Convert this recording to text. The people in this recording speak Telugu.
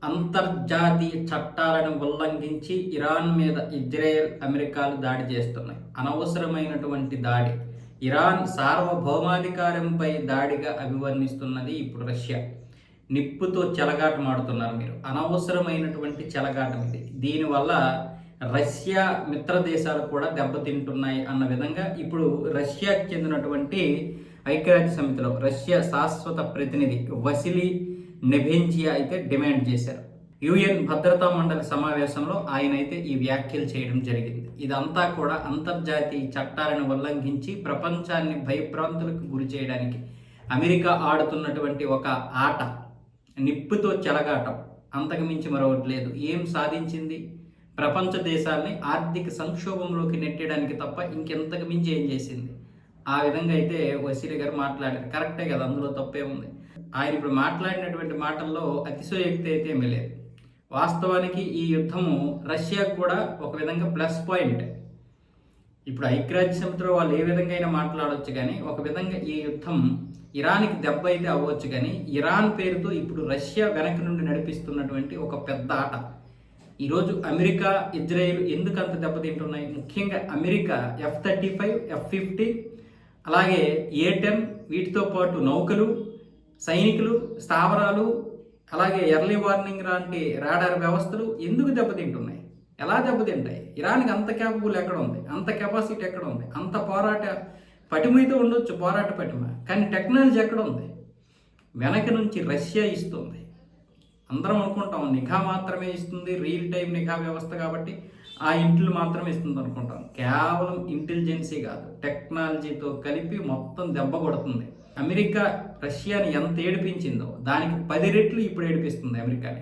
అంతర్జాతీయ చట్టాలను ఉల్లంఘించి ఇరాన్ మీద ఇజ్రాయెల్, అమెరికాలు దాడి చేస్తున్నాయి. అనవసరమైనటువంటి దాడి. ఇరాన్ సార్వభౌమాధికారంపై దాడిగా అభివర్ణిస్తున్నది ఇప్పుడు రష్యా. నిప్పుతో చెలగాటమాడుతున్నారు మీరు. అనవసరమైనటువంటి చెలగాటం ఇది. దీనివల్ల రష్యా మిత్ర దేశాలు కూడా దెబ్బతింటున్నాయి అన్న విధంగా ఇప్పుడు రష్యాకి చెందినటువంటి ఐక్యరాజ్య సమితిలో రష్యా శాశ్వత ప్రతినిధి వసిలీ నెబెంజియా అయితే డిమాండ్ చేశారు. యుఎన్ భద్రతా మండలి సమావేశంలో ఆయన అయితే ఈ వ్యాఖ్యలు చేయడం జరిగింది. ఇదంతా కూడా అంతర్జాతీయ చట్టాలను ఉల్లంఘించి ప్రపంచాన్ని భయభ్రాంతులకు గురి చేయడానికి అమెరికా ఆడుతున్నటువంటి ఒక ఆట, నిప్పుతో చెలగాటం, అంతకు మించి మరొకటి లేదు. ఏం సాధించింది? ప్రపంచ దేశాలని ఆర్థిక సంక్షోభంలోకి నెట్టడానికి తప్ప ఇంకెంతకు మించి ఏం చేసింది? ఆ విధంగా అయితే వసీలి గారు మాట్లాడారు. కరెక్టే కదా, అందులో తప్పే ఉంది. ఆయన ఇప్పుడు మాట్లాడినటువంటి మాటల్లో అతిశయోక్తి అయితే ఏమీ లేదు. వాస్తవానికి ఈ యుద్ధము రష్యాకు కూడా ఒక విధంగా ప్లస్ పాయింట్. ఇప్పుడు ఐక్యరాజ్య సమితిలో వాళ్ళు ఏ విధంగా అయినా మాట్లాడవచ్చు, కానీ ఒక విధంగా ఈ యుద్ధం ఇరాన్కి దెబ్బ అయితే అవ్వచ్చు, కానీ ఇరాన్ పేరుతో ఇప్పుడు రష్యా వెనక నుండి నడిపిస్తున్నటువంటి ఒక పెద్ద ఆట. ఈరోజు అమెరికా, ఇజ్రాయెల్ ఎందుకు అంత దెబ్బతింటున్నాయి? ముఖ్యంగా అమెరికా F-35, F-15, అలాగే A-10, వీటితో పాటు నౌకలు, సైనికులు, స్థావరాలు, అలాగే ఎర్లీ వార్నింగ్ లాంటి రాడార్ వ్యవస్థలు ఎందుకు దెబ్బతింటున్నాయి? ఎలా దెబ్బతింటాయి? ఇరాన్కి అంత క్యాపబుల్ ఎక్కడ ఉంది? అంత కెపాసిటీ ఎక్కడ ఉంది? అంత పోరాట పటిమైతే ఉండొచ్చు, పోరాట పటిమ, కానీ టెక్నాలజీ ఎక్కడ ఉంది? వెనక నుంచి రష్యా ఇస్తుంది. అందరం అనుకుంటాం నిఘా మాత్రమే ఇస్తుంది, రియల్ టైం నిఘా వ్యవస్థ కాబట్టి ఆ ఇంట్లు మాత్రమే ఇస్తుంది అనుకుంటాం. కేవలం ఇంటెలిజెన్సీ కాదు, టెక్నాలజీతో కలిపి మొత్తం దెబ్బ కొడుతుంది. అమెరికా రష్యాని ఎంత ఏడిపించిందో దానికి 10 రెట్లు ఇప్పుడు ఏడిపిస్తుంది అమెరికాని.